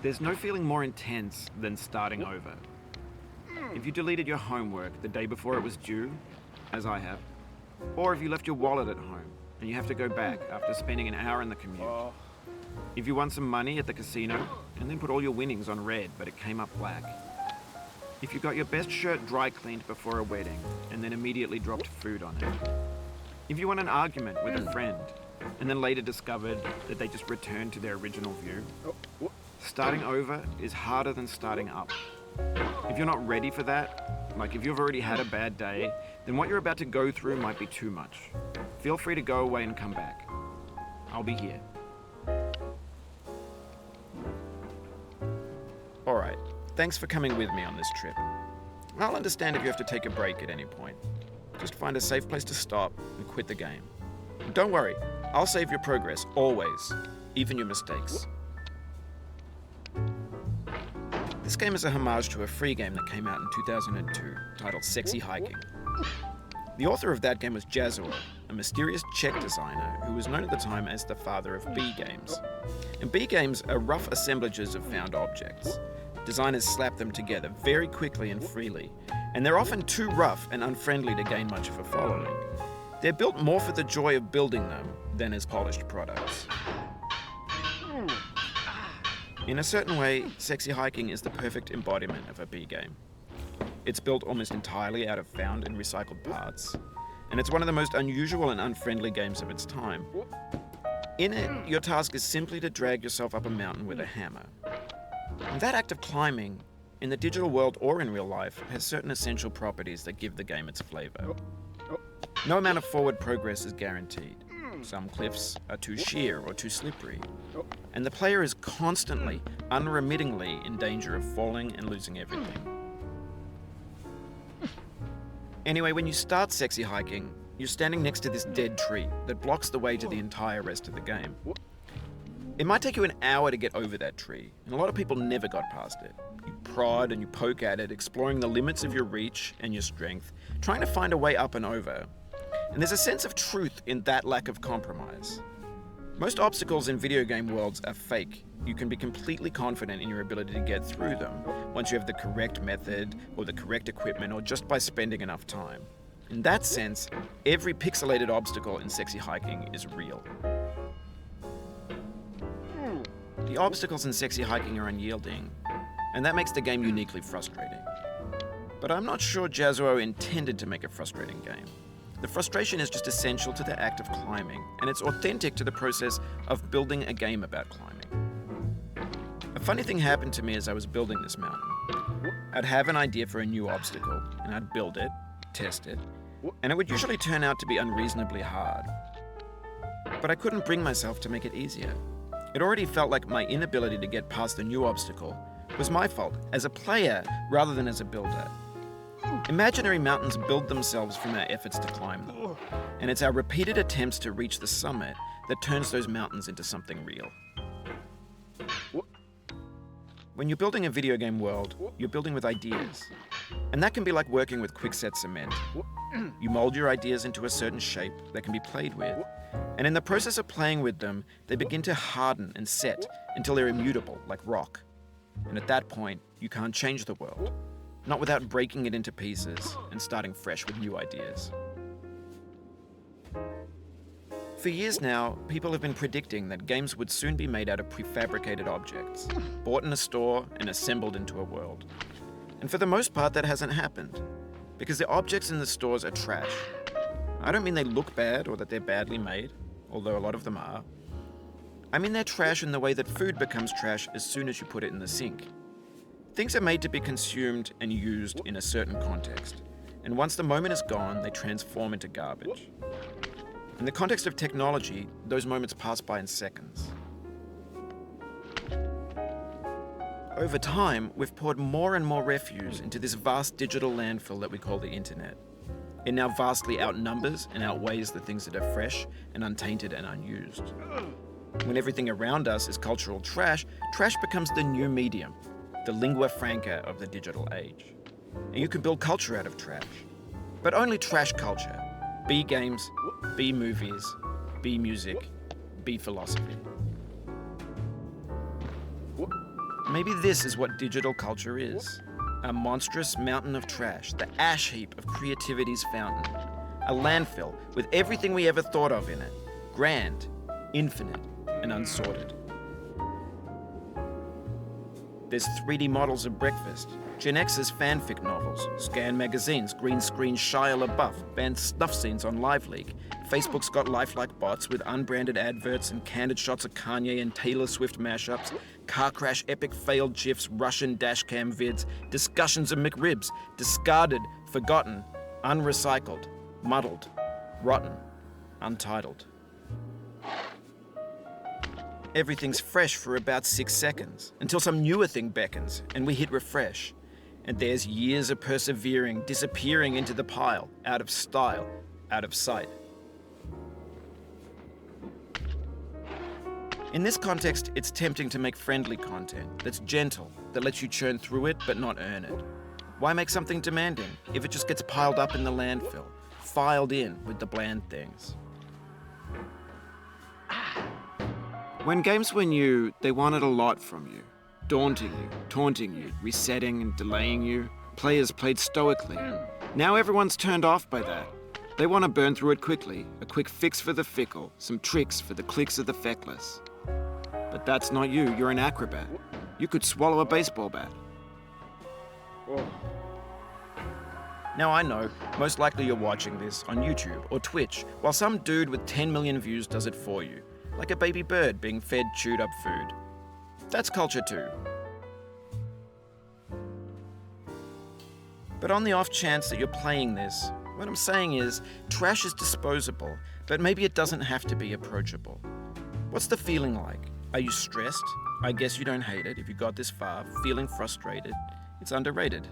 There's no feeling more intense than starting over. If you deleted your homework the day before it was due, as I have, or if you left your wallet at home and you have to go back after spending an hour in the commute. If you won some money at the casino and then put all your winnings on red but it came up black. If you got your best shirt dry cleaned before a wedding and then immediately dropped food on it. If you won an argument with a friend and then later discovered that they just returned to their original view. Starting over is harder than starting up. If you're not ready for that, like if you've already had a bad day, then what you're about to go through might be too much. Feel free to go away and come back. I'll be here. Alright, thanks for coming with me on this trip. I'll understand if you have to take a break at any point. Just find a safe place to stop and quit the game. And don't worry, I'll save your progress, always, even your mistakes. This game is a homage to a free game that came out in 2002, titled Sexy Hiking. The author of that game was Jazuo, a mysterious Czech designer who was known at the time as the father of B games. And B games are rough assemblages of found objects. Designers slap them together very quickly and freely, and they're often too rough and unfriendly to gain much of a following. They're built more for the joy of building them than as polished products. In a certain way, Sexy Hiking is the perfect embodiment of a B game. It's built almost entirely out of found and recycled parts, and it's one of the most unusual and unfriendly games of its time. In it, your task is simply to drag yourself up a mountain with a hammer. And that act of climbing, in the digital world or in real life, has certain essential properties that give the game its flavor. No amount of forward progress is guaranteed. Some cliffs are too sheer or too slippery, and the player is constantly, unremittingly in danger of falling and losing everything. Anyway, when you start Sexy Hiking, you're standing next to this dead tree that blocks the way to the entire rest of the game. It might take you an hour to get over that tree, and a lot of people never got past it. You prod and you poke at it, exploring the limits of your reach and your strength, trying to find a way up and over. And there's a sense of truth in that lack of compromise. Most obstacles in video game worlds are fake. You can be completely confident in your ability to get through them once you have the correct method or the correct equipment or just by spending enough time. In that sense, every pixelated obstacle in Sexy Hiking is real. The obstacles in Sexy Hiking are unyielding, and that makes the game uniquely frustrating. But I'm not sure Jazuo intended to make a frustrating game. The frustration is just essential to the act of climbing, and it's authentic to the process of building a game about climbing. A funny thing happened to me as I was building this mountain. I'd have an idea for a new obstacle, and I'd build it, test it, and it would usually turn out to be unreasonably hard. But I couldn't bring myself to make it easier. It already felt like my inability to get past the new obstacle was my fault as a player rather than as a builder. Imaginary mountains build themselves from our efforts to climb them, and it's our repeated attempts to reach the summit that turns those mountains into something real. When you're building a video game world, you're building with ideas, and that can be like working with quickset cement. You mold your ideas into a certain shape that can be played with, and in the process of playing with them, they begin to harden and set until they're immutable, like rock. And at that point, you can't change the world. Not without breaking it into pieces and starting fresh with new ideas. For years now, people have been predicting that games would soon be made out of prefabricated objects, bought in a store and assembled into a world. And for the most part, that hasn't happened, because the objects in the stores are trash. I don't mean they look bad or that they're badly made, although a lot of them are. I mean they're trash in the way that food becomes trash as soon as you put it in the sink. Things are made to be consumed and used in a certain context, and once the moment is gone, they transform into garbage. In the context of technology, those moments pass by in seconds. Over time, we've poured more and more refuse into this vast digital landfill that we call the internet. It now vastly outnumbers and outweighs the things that are fresh and untainted and unused. When everything around us is cultural trash, trash becomes the new medium, the lingua franca of the digital age. And you can build culture out of trash. But only trash culture. B games, B movies, B music, B philosophy. Maybe this is what digital culture is. A monstrous mountain of trash, the ash heap of creativity's fountain. A landfill with everything we ever thought of in it. Grand, infinite, and unsorted. There's 3D models of breakfast, Gen X's fanfic novels, scan magazines, green screen Shia LaBeouf, banned snuff scenes on LiveLeak. Facebook's got lifelike bots with unbranded adverts and candid shots of Kanye and Taylor Swift mashups, car crash epic failed GIFs, Russian dashcam vids, discussions of McRibs, discarded, forgotten, unrecycled, muddled, rotten, untitled. Everything's fresh for about 6 seconds, until some newer thing beckons, and we hit refresh. And there's years of persevering, disappearing into the pile, out of style, out of sight. In this context, it's tempting to make friendly content that's gentle, that lets you churn through it but not earn it. Why make something demanding if it just gets piled up in the landfill, filed in with the bland things? When games were new, they wanted a lot from you. Daunting you, taunting you, resetting and delaying you. Players played stoically. Now everyone's turned off by that. They want to burn through it quickly, a quick fix for the fickle, some tricks for the clicks of the feckless. But that's not you, you're an acrobat. You could swallow a baseball bat. Now I know, most likely you're watching this on YouTube or Twitch, while some dude with 10 million views does it for you. Like a baby bird being fed chewed up food. That's culture too. But on the off chance that you're playing this, what I'm saying is, trash is disposable, but maybe it doesn't have to be approachable. What's the feeling like? Are you stressed? I guess you don't hate it if you got this far, feeling frustrated. It's underrated.